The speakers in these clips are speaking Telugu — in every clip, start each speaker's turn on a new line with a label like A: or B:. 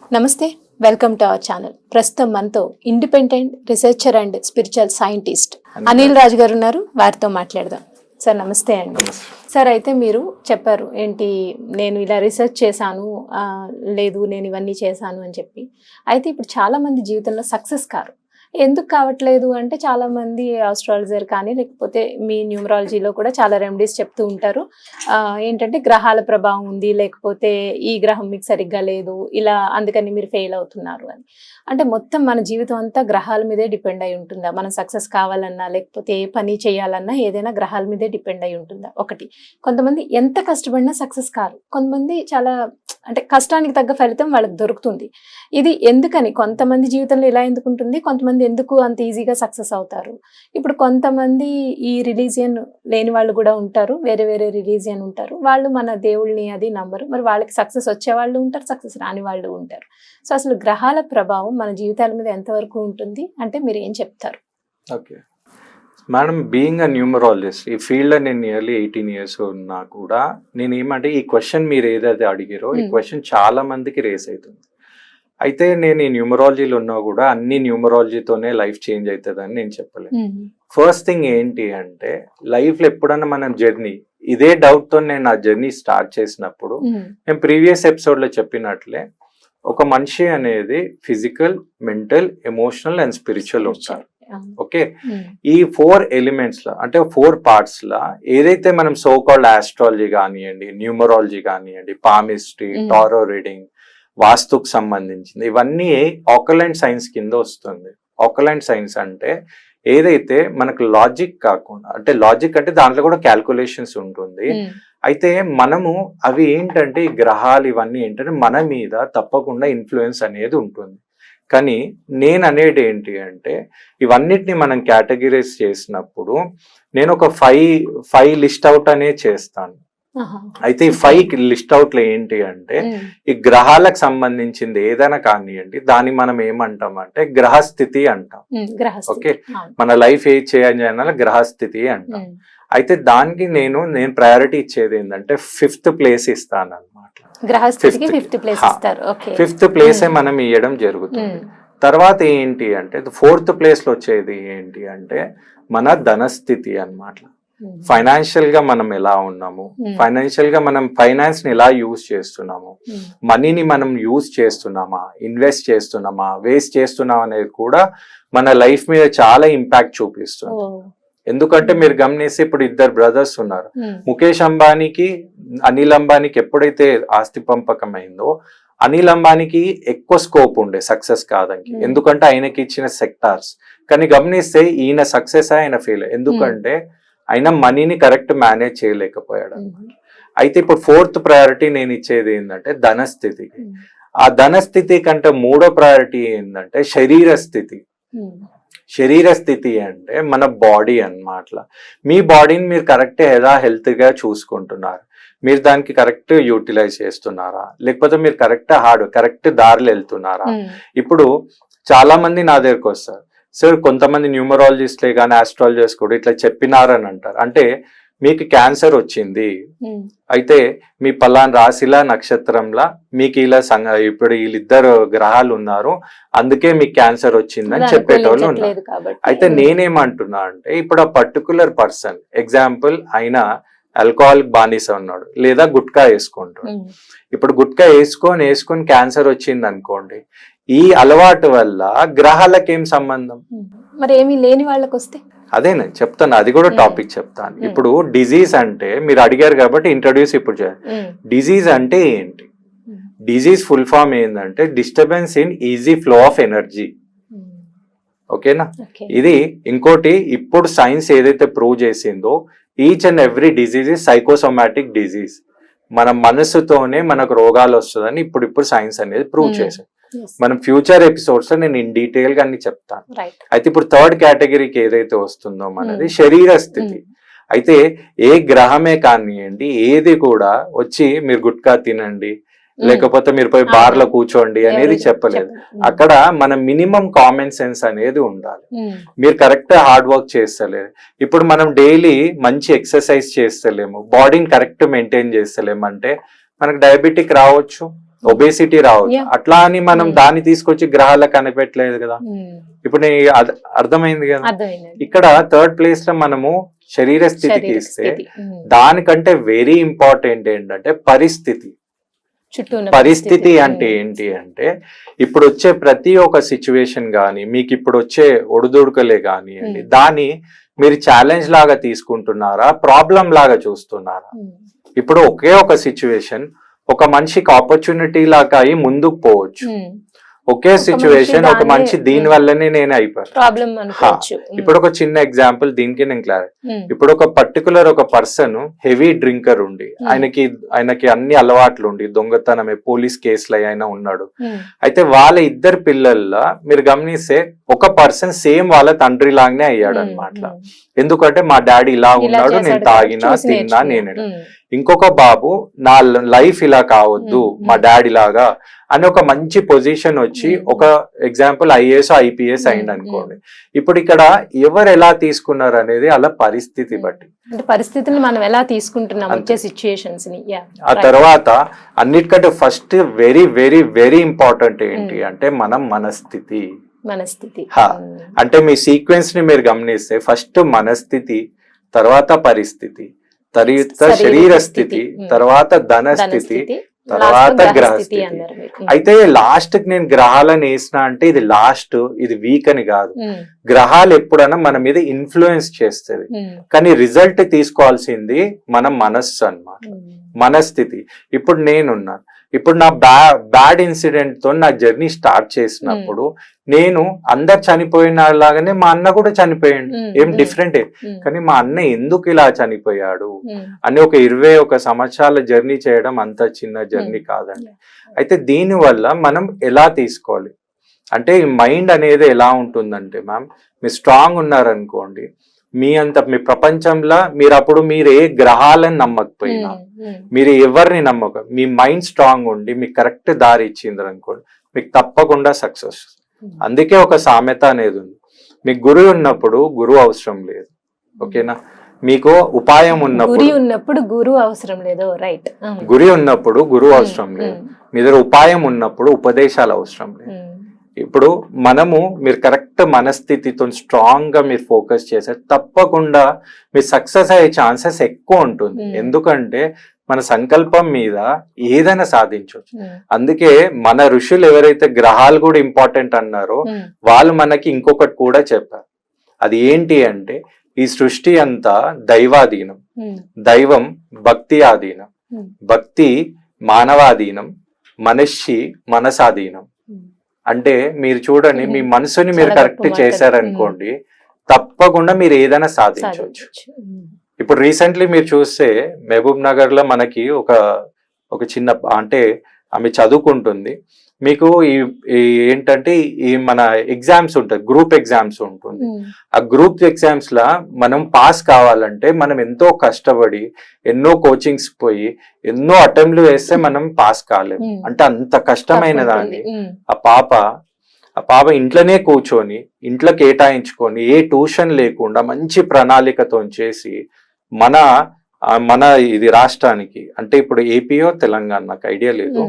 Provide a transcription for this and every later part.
A: నమస్తే, వెల్కమ్ టు అవర్ ఛానల్. ప్రస్తుతం మనతో independent researcher and spiritual scientist Anil Raju గారు ఉన్నారు. వారితో మాట్లాడదాం. సార్ నమస్తే అండి. సార్, అయితే మీరు చెప్పారు ఏంటి, నేను ఇలా రీసెర్చ్ చేశాను, లేదు నేను ఇవన్నీ చేశాను అని చెప్పి. అయితే ఇప్పుడు చాలా మంది జీవితంలో సక్సెస్ కారు. ఎందుకు కావట్లేదు అంటే, చాలా మంది ఆస్ట్రాలజర్ కానీ లేకపోతే మీ న్యూమరాలజీలో కూడా చాలా రెమెడీస్ చెప్తూ ఉంటారు. ఏంటంటే గ్రహాల ప్రభావం ఉంది, లేకపోతే ఈ గ్రహం మీకు సరిగ్గా లేదు, ఇలా అందుకని మీరు ఫెయిల్ అవుతున్నారు అని. అంటే మొత్తం మన జీవితం అంతా గ్రహాల మీదే డిపెండ్ అయి ఉంటుందా? మనం సక్సెస్ కావాలన్నా లేకపోతే ఏ పని చేయాలన్నా ఏదైనా గ్రహాల మీదే డిపెండ్ అయి ఉంటుందా? ఒకటి. కొంతమంది ఎంత కష్టపడినా సక్సెస్ కారు, కొంతమంది చాలా అంటే కష్టానికి తగ్గ ఫలితం వాళ్ళకి దొరుకుతుంది. ఇది ఎందుకని? కొంతమంది జీవితంలో ఇలా ఎందుకు ఉంటుంది, కొంతమంది ఎందుకు అంత ఈజీగా సక్సెస్ అవుతారు? ఇప్పుడు కొంతమంది ఈ రిలీజియన్ లేని వాళ్ళు కూడా ఉంటారు, వేరే వేరే రిలీజియన్ ఉంటారు, వాళ్ళు మన దేవుళ్ళని అది నమ్మరు. మరి వాళ్ళకి సక్సెస్ వచ్చే వాళ్ళు ఉంటారు, సక్సెస్ రాని వాళ్ళు ఉంటారు. సో అసలు గ్రహాల ప్రభావం మన జీవితాల మీద ఎంతవరకు ఉంటుంది అంటే మీరు ఏం చెప్తారు?
B: Okay madam, being a numerologist ఈ ఫీల్డ్లో నేను నియర్లీ 18 years ఉన్నా కూడా నేను ఏమంటే ఈ క్వశ్చన్ మీరు ఏదైతే అడిగారో ఈ క్వశ్చన్ చాలా మందికి రేస్ అవుతుంది. అయితే నేను ఈ న్యూమరాలజీలో ఉన్నా కూడా అన్ని న్యూమరాలజీతోనే లైఫ్ చేంజ్ అవుతుందని నేను చెప్పలేను. ఫస్ట్ థింగ్ ఏంటి అంటే, లైఫ్లో ఎప్పుడన్నా మనం జర్నీ ఇదే డౌట్తో నేను ఆ జర్నీ స్టార్ట్ చేసినప్పుడు నేను ప్రీవియస్ ఎపిసోడ్లో చెప్పినట్లే ఒక మనిషి అనేది physical, mental, emotional and spiritual ఉంటారు. ఓకే, ఈ 4 ఎలిమెంట్స్ లా అంటే 4 parts లా ఏదైతే మనం సో కాల్డ్ ఆస్ట్రాలజీ కానివ్వండి, న్యూమరాలజీ కానివ్వండి, పామిస్ట్రీ, టారో రీడింగ్, వాస్తుకు సంబంధించింది ఇవన్నీ ఆకలెంట్ సైన్స్ కింద వస్తుంది. ఆకలెంట్ సైన్స్ అంటే ఏదైతే మనకు లాజిక్ కాకుండా, అంటే లాజిక్ అంటే దాంట్లో కూడా క్యాల్కులేషన్స్ ఉంటుంది. అయితే మనము అవి ఏంటంటే ఈ గ్రహాలు ఇవన్నీ ఏంటంటే మన మీద తప్పకుండా ఇన్ఫ్లుయెన్స్ అనేది ఉంటుంది. కానీ నేను అనేది ఏంటి అంటే, ఇవన్నిటిని మనం కేటగిరైజ్ చేసినప్పుడు నేను ఒక 5 లిస్ట్ అవుట్ అనేది చేస్తాను. అయితే ఈ 5 లిస్ట్ అవుట్లు ఏంటి అంటే, ఈ గ్రహాలకు సంబంధించింది ఏదైనా కానివ్వండి, దాన్ని మనం ఏమంటాం అంటే గ్రహస్థితి అంటాం. ఓకే, మన లైఫ్ ఏ చేయాలి గ్రహస్థితి అంటాం. అయితే దానికి నేను ప్రయారిటీ ఇచ్చేది ఏంటంటే 5th place ఇస్తాను అనమాట. 5th place మనం ఇవ్వడం జరుగుతుంది. తర్వాత ఏంటి అంటే 4th place లో వచ్చేది ఏంటి అంటే మన ధనస్థితి అన్నమాట. ఫైనాన్షియల్ గా మనం ఎలా ఉన్నాము, ఫైనాన్షియల్ గా మనం ఫైనాన్స్ ని ఎలా యూజ్ చేస్తున్నాము, మనీని మనం యూజ్ చేస్తున్నామా, ఇన్వెస్ట్ చేస్తున్నామా, వేస్ట్ చేస్తున్నామా అనేది కూడా మన లైఫ్ మీద చాలా ఇంపాక్ట్ చూపిస్తుంది. ఎందుకంటే మీరు గమనిస్తే ఇప్పుడు 2 brothers ఉన్నారు. ముఖేష్ అంబానీకి, అనిల్ అంబానీకి ఎప్పుడైతే ఆస్తి పంపకం అయిందో అనిల్ అంబానీకి ఎక్కువ స్కోప్ ఉండే సక్సెస్ కాదని, ఎందుకంటే ఆయనకి ఇచ్చిన సెక్టార్స్. కానీ గమనిస్తే ఈయన సక్సెస్ ఆయన ఫెయిల్, ఎందుకంటే ఆయన మనీని కరెక్ట్ మేనేజ్ చేయలేకపోయాడు. అయితే ఇప్పుడు 4th ప్రయారిటీ నేను ఇచ్చేది ఏంటంటే ధనస్థితికి. ఆ ధనస్థితి కంటే 3వ ప్రయారిటీ ఏంటంటే శరీర స్థితి. శరీర స్థితి అంటే మన బాడీ అన్నమాట. మీ బాడీని మీరు కరెక్ట్ ఎలా హెల్త్ గా చూసుకుంటున్నారు, మీరు దానికి కరెక్ట్ యూటిలైజ్ చేస్తున్నారా, లేకపోతే మీరు కరెక్ట్ దారిలో వెళ్తున్నారా? ఇప్పుడు చాలా మంది నా దగ్గరకు వస్తారు, సార్ కొంతమంది న్యూమరాలజిస్ట్లే కానీ ఆస్ట్రాలజర్స్ కూడా ఇట్లా చెప్పినారని అంటారు. అంటే మీకు క్యాన్సర్ వచ్చింది, అయితే మీ పలానా రాశిలా నక్షత్రంలా మీకు ఇలా ఇప్పుడు వీళ్ళిద్దరు గ్రహాలు ఉన్నారు, అందుకే మీకు క్యాన్సర్ వచ్చిందని చెప్పేటోళ్ళు ఉన్నారు. అయితే నేనేమంటున్నా అంటే, ఇప్పుడు ఆ పర్టికులర్ పర్సన్ ఎగ్జాంపుల్ ఆయన ఆల్కహాలిక్ బానిస ఉన్నాడు, లేదా గుట్కా వేసుకుంటాడు. ఇప్పుడు గుట్కా వేసుకొని క్యాన్సర్ వచ్చింది అనుకోండి, ఈ అలవాటు వల్ల గ్రహాలకు ఏం సంబంధం?
A: మరి ఏమీ లేని వాళ్ళకి వస్తే
B: అదే నేను చెప్తాను, అది కూడా టాపిక్ చెప్తాను. ఇప్పుడు డిజీజ్ అంటే మీరు అడిగారు కాబట్టి ఇంట్రడ్యూస్ ఇప్పుడు చేయాలి. డిజీజ్ అంటే ఏంటి? డిజీజ్ ఫుల్ ఫామ్ ఏంటంటే disturbance in easy flow of energy. ఓకేనా? ఇది ఇంకోటి, ఇప్పుడు సైన్స్ ఏదైతే ప్రూవ్ చేసిందో each and every disease is psychosomatic disease. మన మనసుతోనే మనకు రోగాలు వస్తుందని ఇప్పుడు సైన్స్ అనేది ప్రూవ్ చేసింది. మనం ఫ్యూచర్ ఎపిసోడ్స్ లో నేను ఇన్ డీటెయిల్ గా అన్ని చెప్తాను. అయితే ఇప్పుడు 3rd కేటగిరీకి ఏదైతే వస్తుందో మనది శరీర స్థితి. అయితే ఏ గ్రహమే కానివ్వండి, ఏది కూడా వచ్చి మీరు గుట్కా తినండి, లేకపోతే మీరు పోయి బార్ లో కూర్చోండి అనేది చెప్పలేదు. అక్కడ మన మినిమం కామన్ సెన్స్ అనేది ఉండాలి. మీరు కరెక్ట్ హార్డ్ వర్క్ చేస్తలేరు, ఇప్పుడు మనం డైలీ మంచి ఎక్సర్సైజ్ చేస్తలేము, బాడీని కరెక్ట్ మెయింటైన్ చేస్తలేము అంటే మనకు డయాబెటిక్ రావచ్చు, ఒబేసిటీ రావచ్చు.
A: Yeah.
B: అట్లా అని మనం దాన్ని తీసుకొచ్చి గ్రహాలకు కనిపెట్టలేదు కదా. ఇప్పుడు అర్థమైంది కదా.
A: అర్థమైందండి.
B: ఇక్కడ థర్డ్ ప్లేస్ లో మనము శరీర స్థితికి
A: శరీర
B: ఇస్తే
A: స్థితి.
B: దానికంటే వెరీ ఇంపార్టెంట్ ఏంటంటే పరిస్థితి.
A: చుట్టూ ఉన్న
B: పరిస్థితి అంటే ఏంటి అంటే ఇప్పుడు వచ్చే ప్రతి ఒక్క సిచ్యువేషన్ గానీ, మీకు ఇప్పుడు వచ్చే ఒడిదుడుకలే కానివ్వండి, దాన్ని మీరు ఛాలెంజ్ లాగా తీసుకుంటున్నారా, ప్రాబ్లం లాగా చూస్తున్నారా? ఇప్పుడు ఒకే ఒక సిచ్యువేషన్ ఒక మనిషికి ఆపర్చునిటీ లాగా అయి ముందుకు పోవచ్చు. ఒకే సిచ్యువేషన్ ఒక మనిషి దీని వల్లనే నేను అయిపోయాను.
A: ప్రాబ్లం అనుకోవచ్చు.
B: ఇప్పుడు ఒక చిన్న ఎగ్జాంపుల్ దీనికి నేను క్లారిటీ. ఇప్పుడు ఒక పర్టికులర్ ఒక పర్సన్ హెవీ డ్రింకర్ ఉండి ఆయనకి అన్ని అలవాట్లు ఉండి దొంగతనమే పోలీస్ కేసులు అయినా ఉన్నాడు. అయితే వాళ్ళ ఇద్దరు పిల్లల్లో మీరు గమనిస్తే ఒక పర్సన్ సేమ్ వాళ్ళ తండ్రి లాగానే అయ్యాడు అనమాట. ఎందుకంటే మా డాడీ ఇలా ఉన్నాడు, నేను తాగినా తిన్నా నేను. ఇంకొక బాబు నా లైఫ్ ఇలా కావద్దు మా డాడీ లాగా అని ఒక మంచి పొజిషన్ వచ్చి ఒక ఎగ్జాంపుల్ ఐఏఎస్ ఐపీఎస్ అయింది అనుకోండి. ఇప్పుడు ఇక్కడ ఎవరు ఎలా తీసుకున్నారు అనేది అలా పరిస్థితి బట్టి,
A: పరిస్థితిని మనం ఎలా తీసుకుంటున్నాం వచ్చే సిచ్యుయేషన్స్ ని.
B: ఆ తర్వాత అన్నిటికంటే first very very very important ఏంటి అంటే మనం మనస్థితి. అంటే మీ సీక్వెన్స్ ని మీరు గమనిస్తే ఫస్ట్ మనస్థితి, తర్వాత పరిస్థితి, తర్వాత శరీర స్థితి, తర్వాత ధన స్థితి, తర్వాత గ్రహస్థితి. అయితే లాస్ట్ కి నేను గ్రహాలను వేసిన అంటే ఇది లాస్ట్, ఇది వీక్ అని కాదు. గ్రహాలు ఎప్పుడైనా మన మీద ఇన్ఫ్లుయెన్స్ చేస్తుంది, కానీ రిజల్ట్ తీసుకోవాల్సింది మన మనస్సు అన్నమాట, మనస్థితి. ఇప్పుడు నేనున్నాను, ఇప్పుడు నా బ్యాడ్ ఇన్సిడెంట్ తో నా జర్నీ స్టార్ట్ చేసినప్పుడు నేను అందరు చనిపోయిన లాగానే మా అన్న కూడా చనిపోయాడు, ఏం డిఫరెంట్. కానీ మా అన్న ఎందుకు ఇలా చనిపోయాడు అని ఒక 21 సంవత్సరాల జర్నీ చేయడం అంత చిన్న జర్నీ కాదండి. అయితే దీని వల్ల మనం ఎలా తీసుకోవాలి అంటే ఈ మైండ్ అనేది ఎలా ఉంటుందంటే మ్యామ్, మీరు స్ట్రాంగ్ ఉన్నారనుకోండి, మీ ప్రపంచంలో మీరు ఏ గ్రహాలను నమ్మకపోయినా, మీరు ఎవరిని నమ్మక, మీ మైండ్ స్ట్రాంగ్ ఉండి మీకు కరెక్ట్ దారి ఇచ్చింది అనుకోండి, మీకు తప్పకుండా సక్సెస్. అందుకే ఒక సామెత అనేది ఉంది, మీకు గురి ఉన్నప్పుడు గురువు అవసరం లేదు, ఓకేనా? మీకు ఉపాయం ఉన్నప్పుడు
A: గురువు అవసరం లేదు, రైట్?
B: గురి ఉన్నప్పుడు గురువు అవసరం లేదు, మీ దగ్గర ఉపాయం ఉన్నప్పుడు ఉపదేశాలు అవసరం లేదు. ఇప్పుడు మీరు కరెక్ట్ మనస్థితితో స్ట్రాంగ్ గా మీరు ఫోకస్ చేస్తే తప్పకుండా మీరు సక్సెస్ అయ్యే ఛాన్సెస్ ఎక్కువ ఉంటుంది. ఎందుకంటే మన సంకల్పం మీద ఏదైనా సాధించవచ్చు. అందుకే మన ఋషులు ఎవరైతే గ్రహాలు కూడా ఇంపార్టెంట్ అన్నారో వాళ్ళు మనకి ఇంకొకటి కూడా చెప్పారు. అది ఏంటి అంటే ఈ సృష్టి అంతా దైవాధీనం, దైవం భక్తి ఆధీనం, భక్తి మానవాధీనం, మనస్సి మనసాధీనం. అంటే మీరు చూడండి, మీ మనసుని మీరు కరెక్ట్ చేశారనుకోండి తప్పకుండా మీరు ఏదైనా సాధించవచ్చు. ఇప్పుడు రీసెంట్లీ మీరు చూస్తే మహబూబ్ నగర్ లో మనకి ఒక చిన్న అంటే ఆమె చదువుకుంటుంది. మీకు ఏంటంటే ఈ మన ఎగ్జామ్స్ ఉంటాయి, గ్రూప్ ఎగ్జామ్స్ ఉంటుంది. ఆ గ్రూప్ ఎగ్జామ్స్ లా మనం పాస్ కావాలంటే మనం ఎంతో కష్టపడి ఎన్నో కోచింగ్స్ పోయి ఎన్నో అటెంప్ట్లు వేస్తే మనం పాస్ కాలేము. అంటే అంత కష్టమైన దాన్ని ఆ పాప ఇంట్లోనే కూర్చొని ఇంట్లో కేటాయించుకొని ఏ ట్యూషన్ లేకుండా మంచి ప్రణాళికతో చేసి మన ఇది రాష్ట్రానికి, అంటే ఇప్పుడు ఏపీయో తెలంగాణ నాకు ఐడియా లేదు,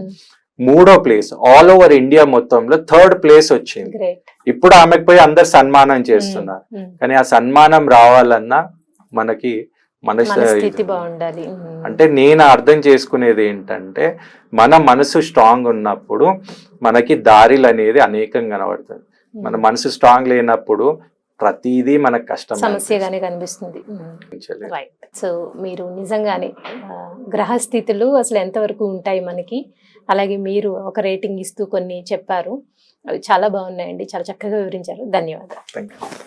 B: 3వ ప్లేస్ ఆల్ ఓవర్ ఇండియా మొత్తంలో 3rd ప్లేస్ వచ్చింది. ఇప్పుడు ఆమెకు పోయి అందరు సన్మానం చేస్తున్నారు. కానీ ఆ సన్మానం రావాలన్నా మనకి మనస్థితి బాగుండాలి. అంటే నేను అర్థం చేసుకునేది ఏంటంటే మన మనసు స్ట్రాంగ్ ఉన్నప్పుడు మనకి దారిలు అనేది అనేకం కనబడుతుంది. మన మనసు స్ట్రాంగ్ లేనప్పుడు ప్రతిదీ మనకు కష్టం,
A: సమస్యగానే కనిపిస్తుంది. సో మీరు నిజంగానే గ్రహస్థితులు అసలు ఎంతవరకు ఉంటాయి మనకి, అలాగే మీరు ఒక రేటింగ్ ఇస్తూ కొన్ని చెప్పారు, అవి చాలా బాగున్నాయండి, చాలా చక్కగా వివరించారు. ధన్యవాదాలు.